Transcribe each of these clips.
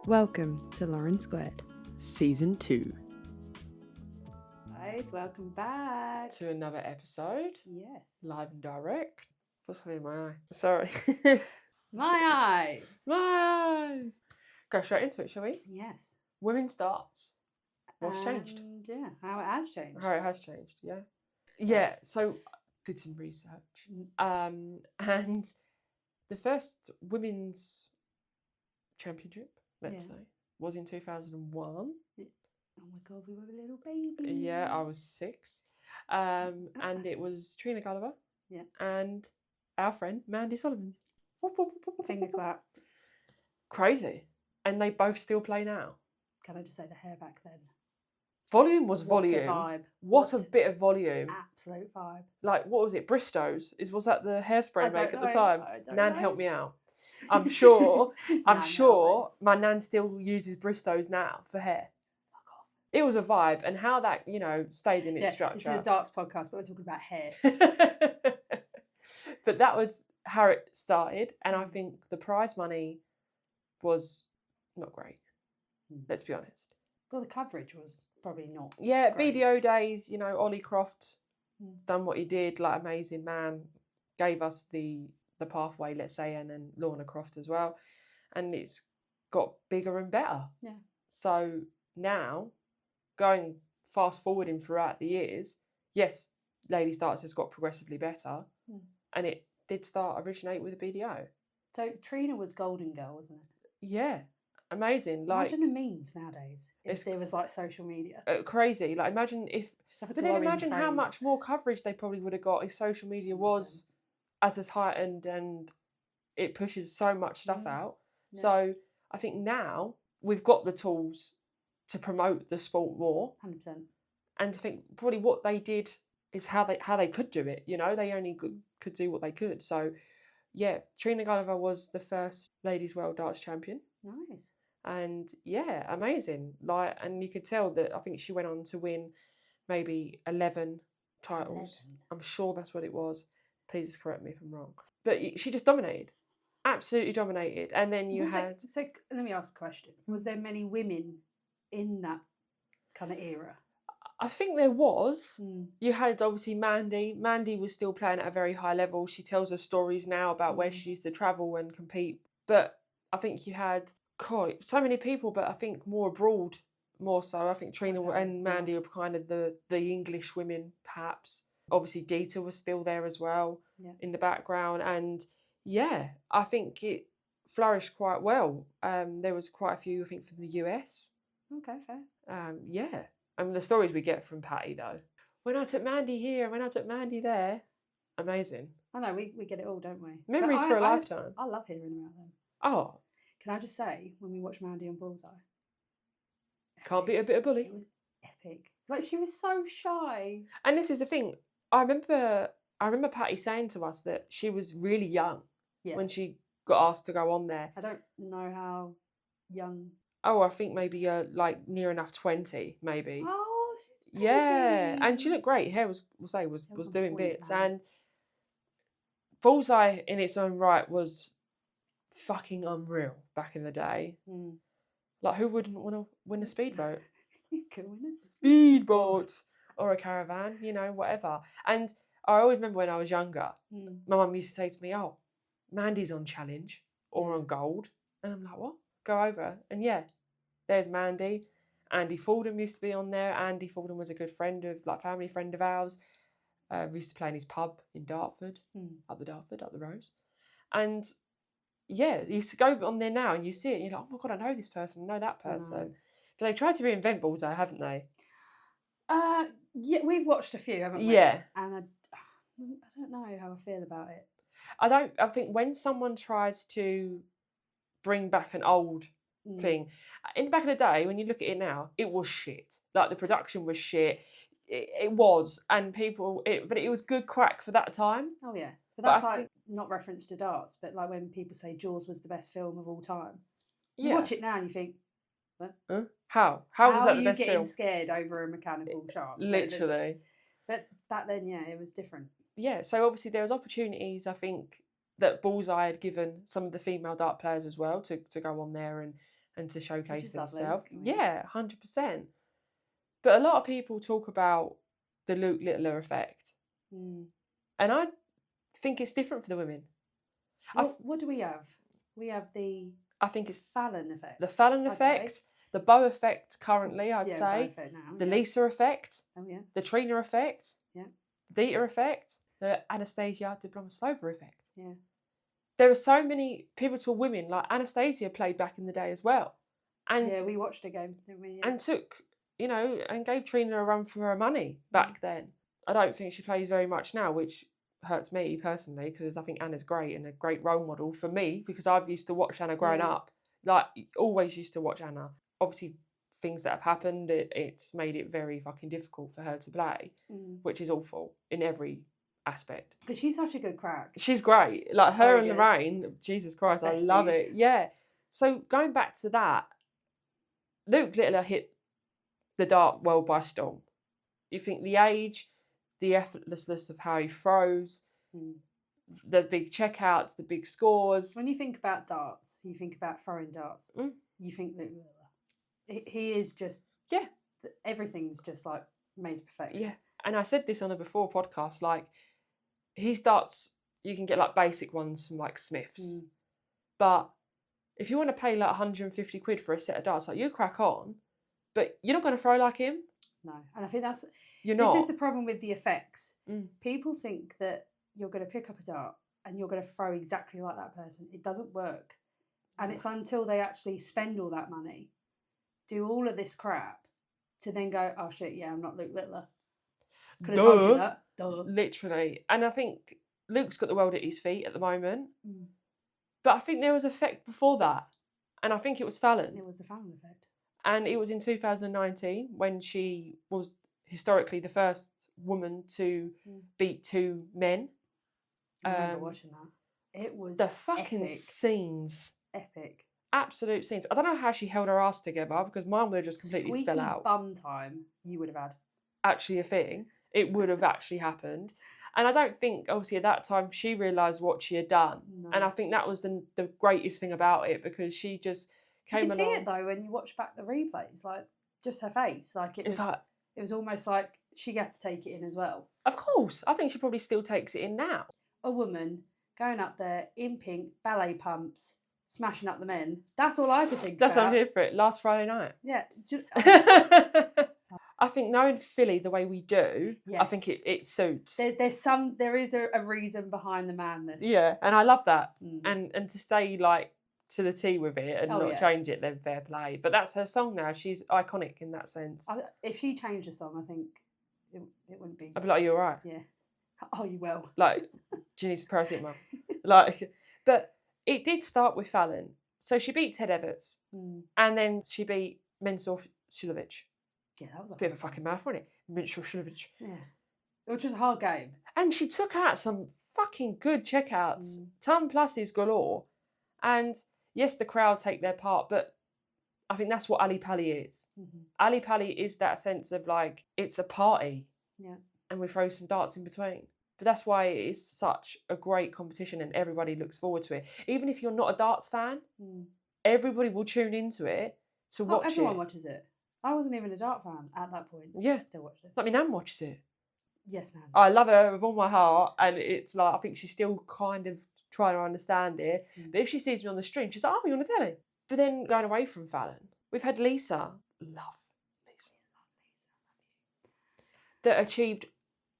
Welcome to LaurenSquared. Season 2. Guys, welcome back. To another episode. Yes. Live and direct. What's having in my eye? Sorry. My eyes. My eyes. Go straight into it, shall we? Yes. Women's darts. What's changed? Yeah, how it has changed. How it has changed, yeah. Yeah, so did some research. And the first women's championship, let's say, was in 2001. Oh my God, we were a little baby. Yeah, I was 6. And it was Trina Gulliver and our friend Mandy Sullivan. Finger clap. Crazy. And they both still play now. Can I just say the hair back then? Volume was What volume. a vibe. What a bit of volume. Absolute vibe. Like, what was it? Bristow's? Was that the hairspray make at the time? Nan Nan helped me out. I'm sure my nan still uses Bristow's now for hair. Fuck off. It was a vibe, and how that, stayed in its structure. It's a darts podcast, but we're talking about hair. But that was how it started, and I think the prize money was not great. Let's be honest. Well, the coverage was probably not. Yeah, great. BDO days, Ollie Croft done what he did, like amazing man, gave us the pathway, let's say, and then Lorna Croft as well. And it's got bigger and better. Yeah. So now, going fast forwarding throughout the years, yes, ladies darts has got progressively better, and it did originate with a BDO. So Trina was Golden Girl, wasn't it? Yeah. Amazing. Like, imagine the memes nowadays. If there was like social media. Crazy. Like, imagine if. But then imagine how much more coverage they probably would have got if social media was as heightened and it pushes so much stuff out. Yeah. So I think now we've got the tools to promote the sport more. 100%. And I think probably what they did is how they could do it. They only could do what they could. So yeah, Trina Gulliver was the first ladies world darts champion. Nice. And yeah, amazing. Like, and you could tell that I think she went on to win maybe 11 titles. 11. I'm sure that's what it was. Please correct me if I'm wrong. But she just dominated. Absolutely dominated. And then So let me ask a question. Was there many women in that kind of era? I think there was. You had obviously Mandy. Mandy was still playing at a very high level. She tells us stories now about where she used to travel and compete. But I think you had so many people, but I think more abroad, more so. I think Trina and Mandy were kind of the English women, perhaps. Obviously, Dita was still there as well in the background. And yeah, I think it flourished quite well. There was quite a few, I think, from the US. Okay, fair. Yeah. I mean, the stories we get from Patty, though. When I took Mandy here, when I took Mandy there. Amazing. I know, we get it all, don't we? Memories for a lifetime. I love hearing about them. Oh. Can I just say, when we watched Mandy on Bullseye. Can't beat a bit of bully. It was epic. Like, she was so shy. And this is the thing. I remember Patty saying to us that she was really young when she got asked to go on there. I don't know how young. Oh, I think maybe like near enough 20, maybe. Oh, she's baby. Yeah, and she looked great. Hair was doing bits, and Bullseye in its own right was fucking unreal back in the day. Like, who wouldn't want to win a speedboat? You could win a speedboat or a caravan, whatever. And I always remember when I was younger, my mum used to say to me, "Oh, Mandy's on challenge or on gold," and I'm like, "What?" Go over, and yeah, there's Mandy. Andy Fallon used to be on there. Andy Fallon was a good friend family friend of ours. We used to play in his pub in Dartford, up the Rose. And yeah, you used to go on there now and you see it, and you're like, "Oh my God, I know this person, I know that person." But they've tried to reinvent Bullseye, haven't they? Yeah, we've watched a few, haven't we? Yeah. And I don't know how I feel about it. I think when someone tries to bring back an old thing. In the back of the day, when you look at it now, it was shit. Like, the production was shit. It was, and but it was good crack for that time. Oh yeah, but that's not reference to darts, but like when people say Jaws was the best film of all time. You watch it now and you think, what? How was that the best film? How are you getting scared over a mechanical shark? Literally. But back then, yeah, it was different. Yeah, so obviously there was opportunities, I think, that Bullseye had given some of the female dart players as well to go on there and to showcase themselves. Lovely. Yeah, 100%. But a lot of people talk about the Luke Littler effect. And I think it's different for the women. What do we have? We have I think it's Fallon effect. The Fallon effect, the Beau effect currently, I'd say. Beau effect now, the Lisa effect. Oh, yeah. The Trina effect. Yeah. The Dita effect. The Anastasia Diplomaslova effect. Yeah. There are so many pivotal women, like Anastasia played back in the day as well. And yeah, we watched a game, didn't we? Yeah. And took, and gave Trina a run for her money back then. I don't think she plays very much now, which hurts me personally, because I think Anna's great and a great role model for me, because I've used to watch Anna growing up. Like, always used to watch Anna. Obviously, things that have happened, it's made it very fucking difficult for her to play, which is awful in every aspect. Because she's such a good crack. She's great. Like, So her and good. Lorraine, Jesus Christ, I love it. Yeah. So, going back to that, Luke Littler hit the dart world by storm. You think the age, the effortlessness of how he throws, the big checkouts, the big scores. When you think about darts, you think about throwing darts. You think Luke Littler. He is just... Yeah. Everything's just, like, made to perfection. Yeah. And I said this on a before podcast, like, his darts, you can get, like, basic ones from, like, Smith's. But if you want to pay, like, 150 quid for a set of darts, like, you crack on, but you're not going to throw like him. No. And I think that's... You're not. This is the problem with the effects. People think that you're going to pick up a dart and you're going to throw exactly like that person. It doesn't work. And it's until they actually spend all that money, do all of this crap, to then go, oh shit, yeah, I'm not Luke Littler. Could have told you that. Duh. Literally. And I think Luke's got the world at his feet at the moment. But I think there was effect before that. And I think it was Fallon. It was the Fallon effect. And it was in 2019 when she was historically the first woman to beat two men. I remember watching that. It was the fucking epic. Scenes. Epic. Absolute scenes. I don't know how she held her ass together, because mine would have just completely fell out. Bum time you would have had. Actually a thing. It would have actually happened. And I don't think, obviously, at that time, she realised what she had done. No. And I think that was the greatest thing about it, because she just came along. You see it, though, when you watch back the replays, like, just her face. Like, it was almost like she had to take it in as well. Of course. I think she probably still takes it in now. A woman going up there in pink, ballet pumps, smashing up the men. That's all I could think about. That's what I'm here for it. Last Friday night. Yeah. I think knowing Philly the way we do, yes. I think it suits. There is a reason behind the madness. Yeah, and I love that. And to stay like to the T with it and not change it, then fair play. But that's her song now. She's iconic in that sense. If she changed the song, I think it wouldn't be. I'd be like, you're right. Yeah. Oh, you will. Like, do you need some paracetamol? Like, but it did start with Fallon. So she beat Ted Everts, and then she beat Mensur Suljovic. Yeah, that was a bit of a fucking mouth, wasn't it? Mensur Suljovic. Yeah. It was just a hard game. And she took out some fucking good checkouts. Ton pluses galore. And yes, the crowd take their part, but I think that's what Ali Pali is. Ali Pali is that sense of like, it's a party. Yeah. And we throw some darts in between. But that's why it is such a great competition and everybody looks forward to it. Even if you're not a darts fan, everybody will tune into it to watch it. Everyone watches it. I wasn't even a dart fan at that point. Yeah. Still watched it. Like, my nan watches it. Yes, Nan. I love her with all my heart, and it's like, I think she's still kind of trying to understand it. But if she sees me on the stream, she's like, oh, you're on the telly. But then going away from Fallon, we've had Lisa. Love Lisa. That achieved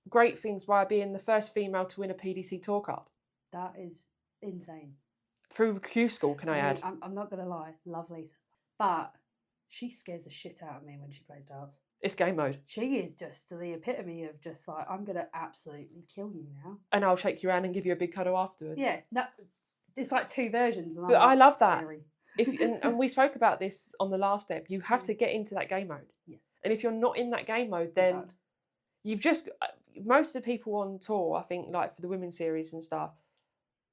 great things by being the first female to win a PDC tour card. That is insane. Through Q School, can I add? I'm not going to lie. Love Lisa. But she scares the shit out of me when she plays darts. It's game mode. She is just the epitome of just like, I'm going to absolutely kill you now. And I'll shake you around and give you a big cuddle afterwards. Yeah. No, it's like two versions. But I love that. And we spoke about this on the last step. You have to get into that game mode. Yeah. And if you're not in that game mode, then you've just... Most of the people on tour, I think, like for the women's series and stuff,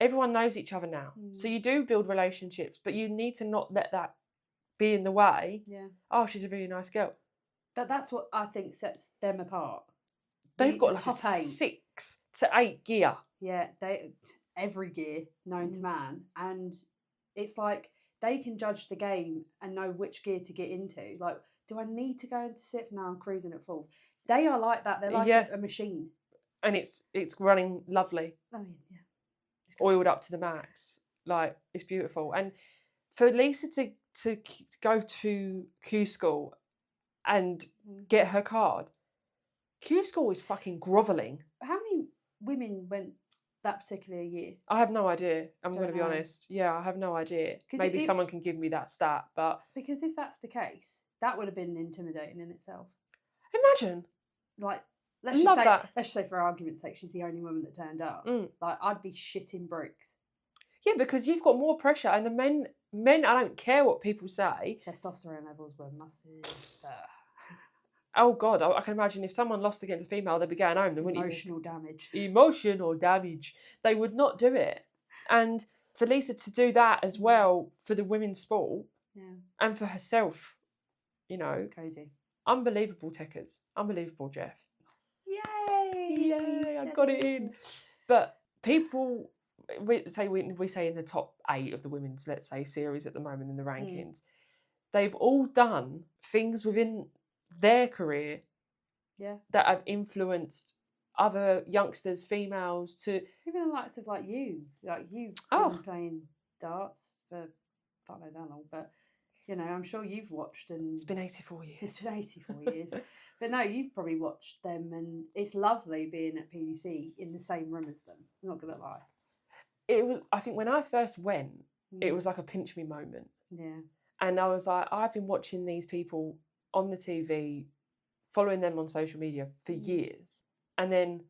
everyone knows each other now. So you do build relationships, but you need to not let that be in the way. Yeah. Oh, she's a really nice girl. But that's what I think sets them apart. They've got like top 6 to 8 gear. Yeah, every gear known to man. And it's like they can judge the game and know which gear to get into. Like, do I need to go into sixth? Now I'm cruising at fourth. They are like that. They're like a machine. And it's running lovely. I mean, yeah. Oiled up to the max. Like, it's beautiful. And for Lisa to go to Q School and get her card, Q School is fucking grovelling. How many women went that particular year? I have no idea. I'm going to be honest. Yeah, I have no idea. Maybe someone can give me that stat, but... Because if that's the case, that would have been intimidating in itself. Imagine. Like, let's just say for argument's sake, she's the only woman that turned up. Like, I'd be shitting bricks. Yeah, because you've got more pressure, and the men, I don't care what people say. Testosterone levels were massive. Oh God, I can imagine if someone lost against a female, they'd be going home. They wouldn't Emotional damage. They would not do it. And for Lisa to do that as well for the women's sport, and for herself, you know, it's crazy. Unbelievable tickers. Unbelievable, Jeff. Yay! I got it in. But people, we say in the top 8 of the women's, let's say, series at the moment in the rankings, they've all done things within their career that have influenced other youngsters, females, to even the likes of like you've been playing darts for fuck knows how long, but you know, I'm sure you've watched, and it's been 84 years. It's been 84 years. But no, you've probably watched them, and it's lovely being at PDC in the same room as them. I'm not gonna lie. It was. I think when I first went, it was like a pinch me moment. Yeah. And I was like, I've been watching these people on the TV, following them on social media for years, and then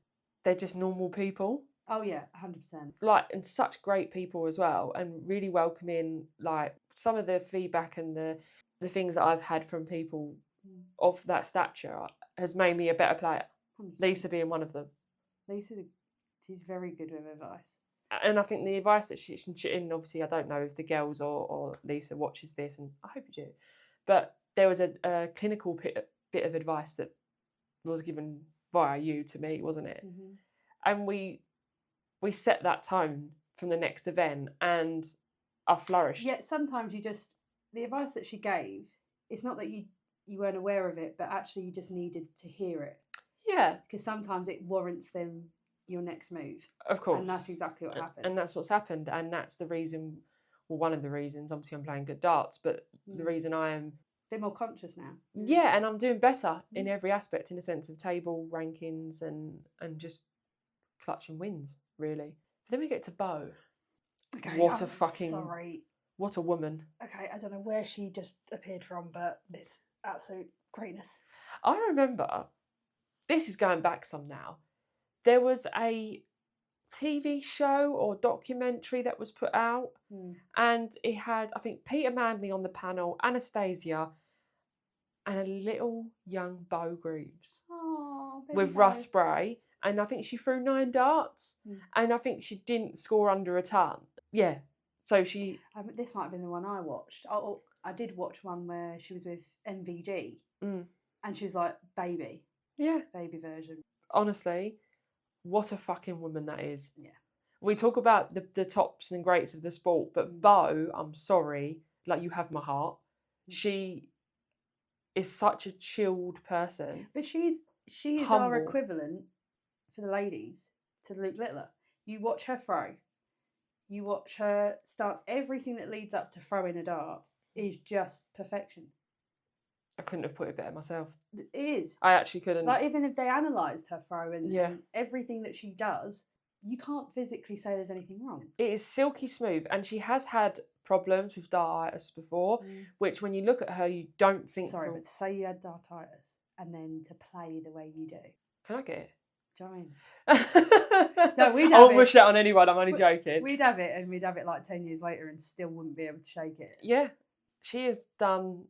they're just normal people. Oh yeah, 100%. Like, and such great people as well, and really welcoming. Like, some of the feedback and the things that I've had from people of that stature has made me a better player. 100%. Lisa being one of them. Lisa, she's very good with advice. And I think the advice that and obviously I don't know if the girls or Lisa watches this, and I hope you do, but there was a clinical bit of advice that was given via you to me, wasn't it? Mm-hmm. And we set that tone from the next event, and I flourished. Yeah, sometimes the advice that she gave, it's not that you weren't aware of it, but actually you just needed to hear it. Yeah. Because sometimes it warrants them your next move. Of course. And that's exactly what happened. And that's what's happened. And that's the reason, well, one of the reasons, obviously I'm playing good darts, but the reason I am... a bit more conscious now. Yeah, and I'm doing better in every aspect, in the sense of table rankings and just clutching wins, really. But then we get to Beau. Okay, sorry. What a woman. Okay, I don't know where she just appeared from, but it's absolute greatness. I remember, this is going back some now, there was a TV show or documentary that was put out, and it had, I think, Peter Manley on the panel, Anastasia, and a little young Beau Greaves with Russ Bray. And I think she threw 9 darts, and I think she didn't score under a ton. Yeah, so she... this might have been the one I watched. I did watch one where she was with MVG, and she was like, baby. Yeah. Baby version. Honestly, what a fucking woman that is. Yeah. We talk about the tops and greats of the sport, but Beau, I'm sorry, like, you have my heart. She is such a chilled person. But she is humble. Our equivalent for the ladies to Luke Littler. You watch her throw, you watch her stance, everything that leads up to throwing a dart is just perfection. I couldn't have put it better myself. It is. I actually couldn't. Like, even if they analysed her throw and everything that she does, you can't physically say there's anything wrong. It is silky smooth, and she has had problems with dartitis before, which when you look at her, you don't think... Sorry, but to say you had dartitis and then to play the way you do. Can I get it? Do you know what I mean? So we'd have I won't wish that on anyone, I'm only joking. We'd have it, and we'd have it like 10 years later and still wouldn't be able to shake it. Yeah. She has done...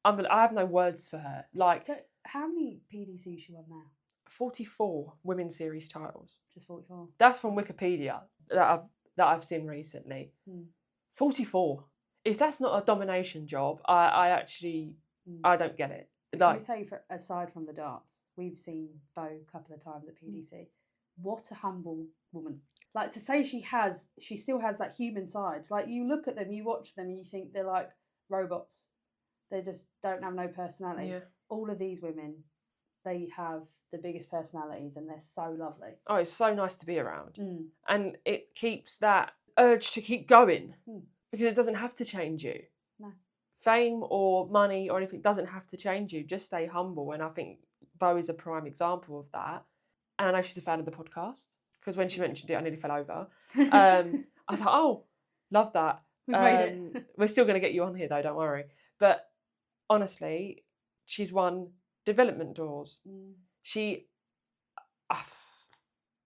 I have no words for her. Like, so how many PDCs she won now? 44 women's series titles. Just 44? That's from Wikipedia that I've seen recently. 44. If that's not a domination job, I actually... I don't get it. Can we say, aside from the darts, we've seen Beau a couple of times at PDC. What a humble woman. Like, to say she still has that human side. Like, you look at them, you watch them, and you think they're like robots. They just don't have no personality. Yeah. All of these women, they have the biggest personalities, and they're so lovely. Oh, it's so nice to be around. And it keeps that urge to keep going because it doesn't have to change you. No. Fame or money or anything doesn't have to change you. Just stay humble. And I think Beau is a prime example of that. And I know she's a fan of the podcast because when she mentioned it, I nearly fell over. I thought, oh, love that. We've made it. We're still going to get you on here though, don't worry. But honestly, she's won development doors.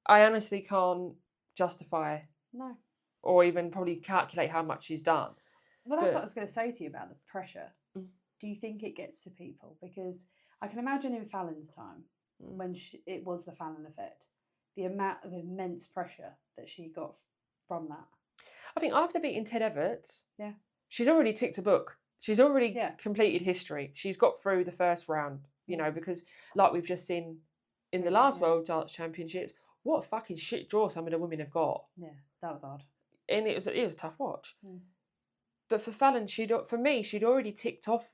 I honestly can't justify or even probably calculate how much she's done. Well, that's what I was going to say to you about the pressure. Do you think it gets to people? Because I can imagine in Fallon's time, when it was the Fallon effect, the amount of immense pressure that she got from that. I think after beating Ted Everts, she's already ticked a book. She's already completed history. She's got through the first round, you know, because like we've just seen in the last World Darts Championships, what a fucking shit draw some of the women have got. Yeah, that was hard. And it was a tough watch. But for Fallon, she'd already ticked off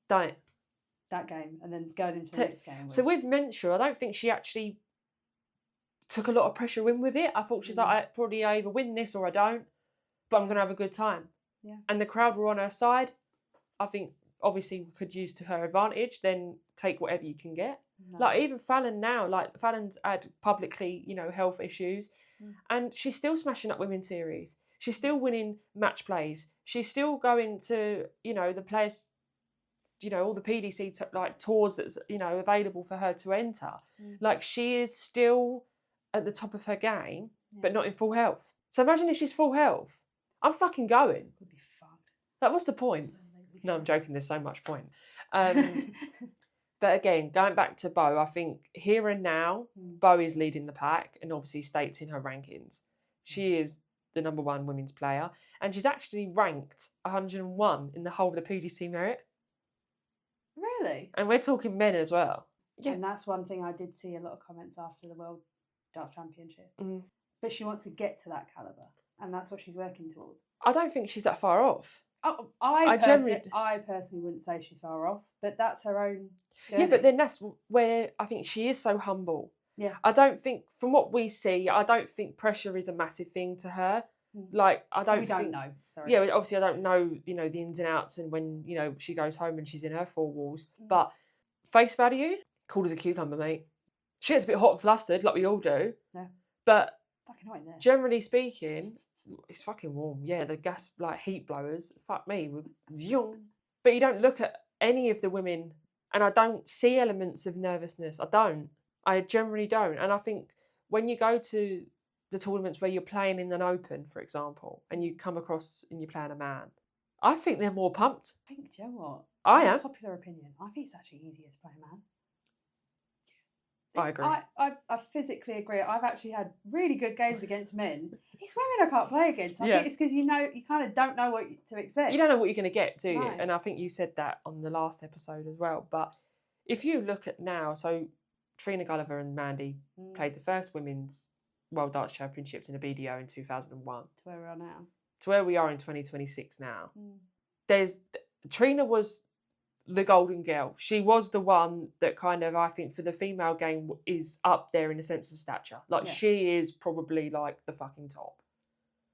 that game, and then going into the next game. So with Mensah, I don't think she actually took a lot of pressure in with it. I thought she's like, I probably either win this or I don't, but I'm going to have a good time. Yeah. And the crowd were on her side. I think obviously we could use to her advantage, then take whatever you can get. No. Like even Fallon now, like Fallon's had publicly, you know, health issues, and she's still smashing up women's series. She's still winning match plays. She's still going to, you know, the players, you know, all the PDC like tours that's, you know, available for her to enter. Like she is still at the top of her game, but not in full health. So imagine if she's full health. I'm fucking going. Would be fucked. Like, what's the point? No, I'm joking. There's so much point. But again, going back to Beau, I think here and now, Beau is leading the pack and obviously states in her rankings. She is the number one women's player, and she's actually ranked 101 in the whole of the PDC merit. Really? And we're talking men as well. Yeah. And that's one thing I did see a lot of comments after the World Darts Championship. But she wants to get to that calibre, and that's what she's working towards. I don't think she's that far off. Oh, I personally wouldn't say she's far off, but that's her own journey. Yeah, but then that's where I think she is so humble. Yeah. I don't think, from what we see, I don't think pressure is a massive thing to her. Like, I don't We don't know, sorry. Yeah, obviously I don't know, you know, the ins and outs and when, you know, she goes home and she's in her four walls. But face value, cool as a cucumber, mate. She gets a bit hot and flustered, like we all do. Yeah. But fucking hot in there. Generally speaking, it's fucking warm. Yeah, the gas, like heat blowers, fuck me. But you don't look at any of the women, and I don't see elements of nervousness. I generally don't. And I think when you go to the tournaments where you're playing in an open, for example, and you come across and you're playing a man, I think they're more pumped. I think, do you know what? I am. Popular opinion. I think it's actually easier to play a man. I agree. I physically agree. I've actually had really good games against men. It's women I can't play against. I think it's because you kind of don't know what to expect. You don't know what you're going to get, do you? No. And I think you said that on the last episode as well. But if you look at now, so Trina Gulliver and Mandy played the first women's World Darts Championships in a BDO in 2001. To where we are now. To where we are in 2026 now. Trina was the golden girl. She was the one that kind of, I think, for the female game is up there in a sense of stature. Like she is probably like the fucking top.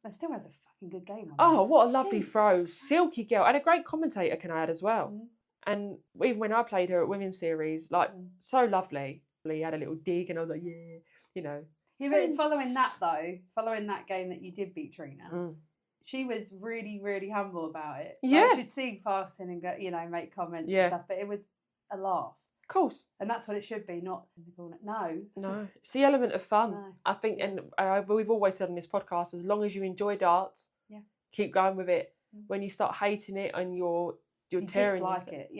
And still has a fucking good game on Oh, what a lovely throw. Silky girl. And a great commentator, can I add as well. And even when I played her at Women's Series, like so lovely. He had a little dig and I was like, yeah, you know. Yeah, but following that game that you did beat Trina, she was really, really humble about it. Yeah. Like, she'd see passing and go, you know, make comments and stuff, but it was a laugh. Of course. And that's what it should be, not in the corner. No. It's the element of fun. No. I think, and we've always said on this podcast, as long as you enjoy darts, keep going with it. When you start hating it and you're tearing dislike it,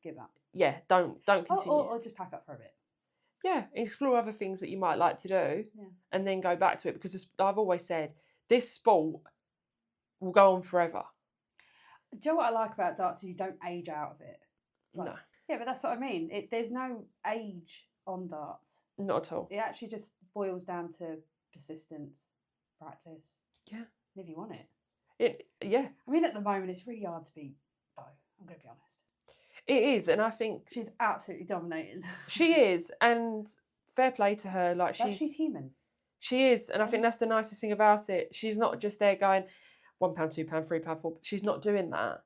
give up. Yeah, don't continue. Or just pack up for a bit. Yeah, explore other things that you might like to do and then go back to it, because I've always said, this sport will go on forever. Do you know what I like about darts is you don't age out of it? Like, no. Yeah, but that's what I mean. There's no age on darts. Not at all. It actually just boils down to persistence, practice. Yeah. And if you want it. Yeah. I mean, at the moment, it's really hard to beat Beau. I'm going to be honest. It is, and I think she's absolutely dominating. She is, and fair play to her. Like she's human. She is, and I think that's the nicest thing about it. She's not just there going £1, £2, £3, £4. She's not doing that.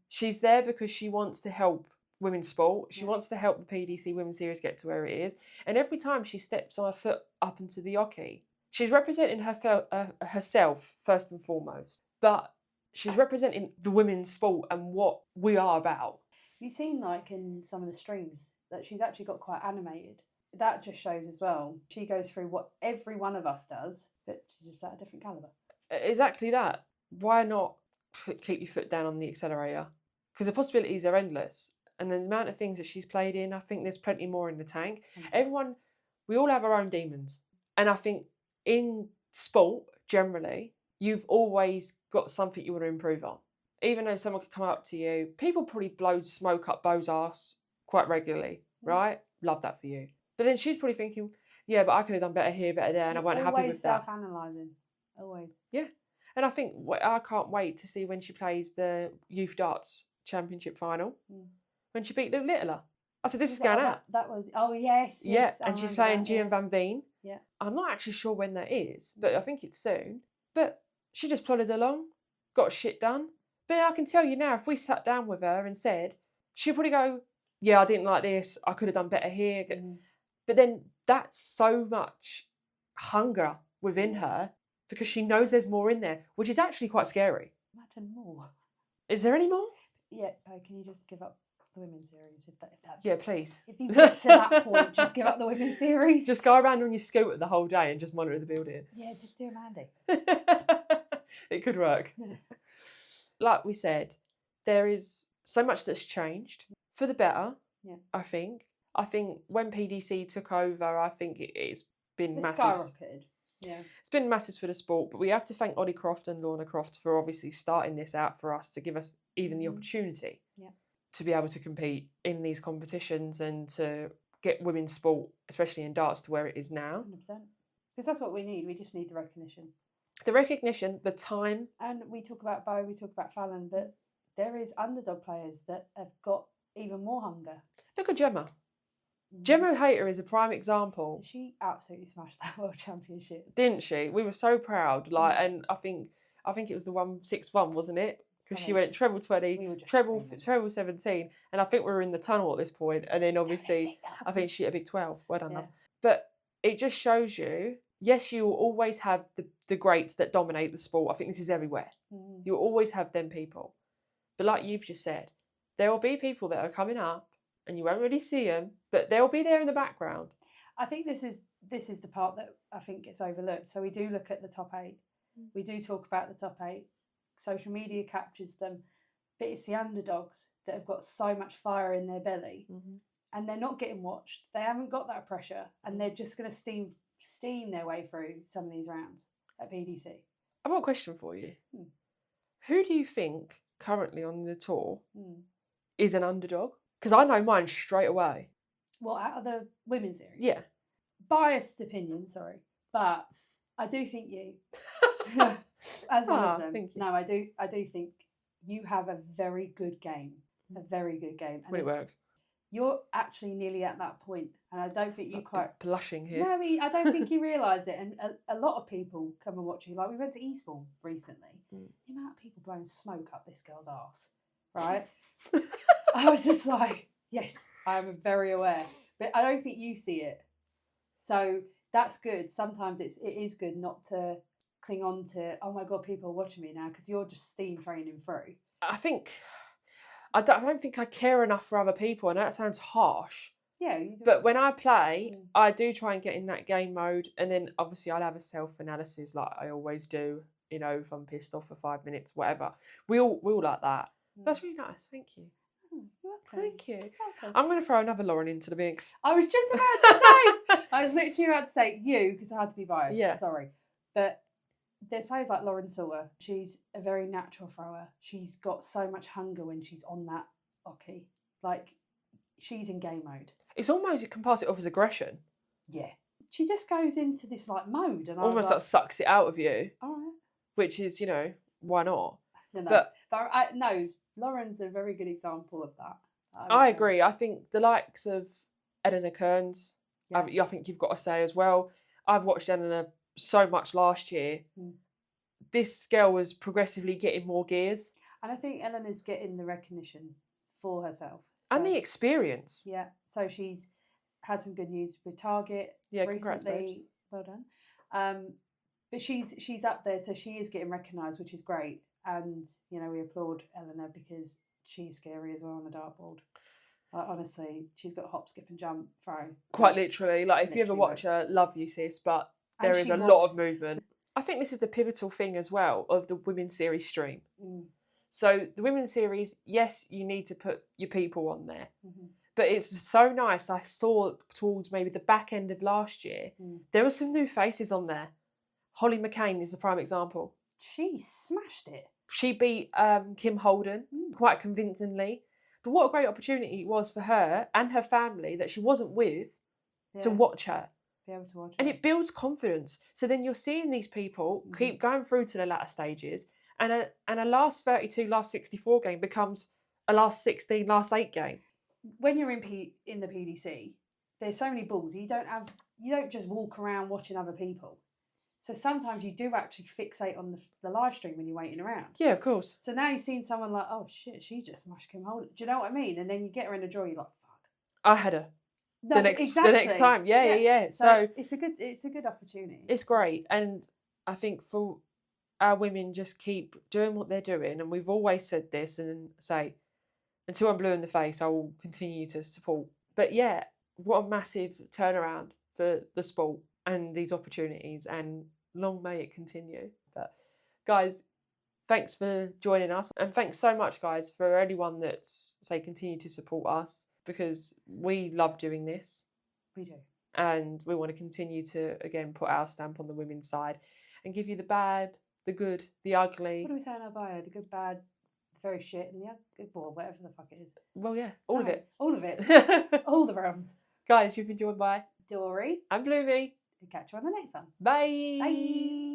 She's there because she wants to help women's sport. She wants to help the PDC Women's Series get to where it is. And every time she steps her foot up into the hockey, she's representing herself first and foremost, but she's representing the women's sport and what we are about. You've seen, like, in some of the streams that she's actually got quite animated. That just shows as well. She goes through what every one of us does, but she's just at a different calibre. Exactly that. Why not keep your foot down on the accelerator? Because the possibilities are endless. And the amount of things that she's played in, I think there's plenty more in the tank. We all have our own demons. And I think in sport, generally, you've always got something you want to improve on. Even though someone could come up to you, people probably blow smoke up Beau's arse quite regularly, right? Love that for you. But then she's probably thinking, yeah, but I could have done better here, better there, and I wasn't happy with that. Always self-analysing. Always. Yeah. And I think I can't wait to see when she plays the Youth Darts Championship final, when she beat Luke Littler. I said, this is going out. That was, yes. Yeah, and she's playing Gian Van Veen. Yeah. I'm not actually sure when that is, but I think it's soon. But she just plodded along, got shit done. But I can tell you now, if we sat down with her and said, she'd probably go, yeah, I didn't like this. I could have done better here. But then that's so much hunger within her because she knows there's more in there, which is actually quite scary. Imagine more. Is there any more? Yeah, can you just give up the women's series? If that yeah, please. If you get to that point, just give up the women's series. Just go around on your scooter the whole day and just monitor the building. Yeah, just do a Mandy. It could work. Like we said, there is so much that's changed for the better, I think. I think when PDC took over, I think it's been massive. Skyrocketed. Yeah. It's been massive for the sport, but we have to thank Ollie Croft and Lorna Croft for obviously starting this out for us to give us even the opportunity to be able to compete in these competitions and to get women's sport, especially in darts, to where it is now. 100%. Because that's what we need. We just need the recognition. The recognition, the time. And we talk about Beau, we talk about Fallon, but there is underdog players that have got even more hunger. Look at Gemma. Gemma Hayter is a prime example. She absolutely smashed that World Championship, didn't she? We were so proud. And I think it was the 161, wasn't it? Because she went treble 20, treble 17, and I think we were in the tunnel at this point. And then obviously, I think she hit a big 12. Well done, love. But it just shows you. Yes, you will always have the greats that dominate the sport. I think this is everywhere. You'll always have them people. But like you've just said, there will be people that are coming up and you won't really see them, but they'll be there in the background. I think this is the part that I think gets overlooked. So we do look at the top 8. We do talk about the top 8. Social media captures them, but it's the underdogs that have got so much fire in their belly and they're not getting watched. They haven't got that pressure and they're just going to steam their way through some of these rounds at PDC. I've got a question for you. Who do you think currently on the tour is an underdog? Because I know mine straight away. Well, out of the women's series? Yeah. Biased opinion, sorry. But I do think you, as one of them. Thank you. No, I do think you have a very good game. A very good game. And when it works. You're actually nearly at that point, and I don't think you quite blushing here. No, I don't think you realise it, and a lot of people come and watch you. Like we went to Eastbourne recently. The amount of people blowing smoke up this girl's arse, right? I was just like, yes, I'm very aware, but I don't think you see it. So that's good. Sometimes it is good not to cling on to. Oh my god, people are watching me now because you're just steam training through. I don't think I care enough for other people, and that sounds harsh. Yeah. But when I play, I do try and get in that game mode, and then obviously I'll have a self-analysis like I always do. You know, if I'm pissed off for 5 minutes, whatever. We all like that. That's really nice. Thank you. You're welcome. Thank you. I'm going to throw another Lauren into the mix. I was just about to say. I was literally about to say you because I had to be biased. Yeah. Sorry, but. There's players like LaurenSquared. She's a very natural thrower. She's got so much hunger when she's on that hockey. Like, she's in game mode. It's almost, you can pass it off as aggression. Yeah. she just goes into this like mode, and almost I like sucks it out of you. all right. Which is, why not? No, But no, Lauren's a very good example of that. I agree. I think the likes of Eleanor Kearns, Yeah. I think you've got to say as well. I've watched Eleanor so much last year. This girl was progressively getting more gears. And I think Eleanor's getting the recognition for herself. And the experience. Yeah. So she's had some good news with Target recently. Congrats, babes. Well done. But she's up there, so she is getting recognised, which is great. And, we applaud Eleanor because she's scary as well on the dartboard. Honestly, she's got hop, skip and jump, throw. Quite literally. Like, if you ever watch her, love you, sis, but there is a lot of movement. I think this is the pivotal thing as well of the women's series stream. So the women's series, yes, you need to put your people on there. But it's so nice. I saw towards maybe the back end of last year, there were some new faces on there. Holly McCain is a prime example. She smashed it. She beat Kim Holden quite convincingly. But what a great opportunity it was for her and her family that she wasn't with to watch her. Be able to watch her. And it builds confidence. So then you're seeing these people keep going through to the latter stages, and a last 32, last 64 game becomes a last 16, last 8 game. When you're in the PDC, there's so many balls. You don't just walk around watching other people. So sometimes you do actually fixate on the live stream when you're waiting around. Yeah, of course. So now you've seen someone like, oh shit, she just smashed Kim Holden. Do you know what I mean? And then you get her in a draw, you're like, fuck. I had her. The next time. Yeah. So it's a good opportunity. It's great. And I think for our women, just keep doing what they're doing. And we've always said this and say, until I'm blue in the face, I will continue to support. But yeah, what a massive turnaround for the sport and these opportunities, and long may it continue. But guys, thanks for joining us, and thanks so much, guys, for anyone that's continue to support us, because we love doing this. We do, and we want to continue to again put our stamp on the women's side and give you the bad, the good, the ugly. What do we say in our bio? The good, bad, the very shit, and the good boy, whatever the fuck it is. Well, yeah, all of it, all the realms. Guys, you've been joined by Dory and Bloomy. Catch you on the next one. Bye. Bye.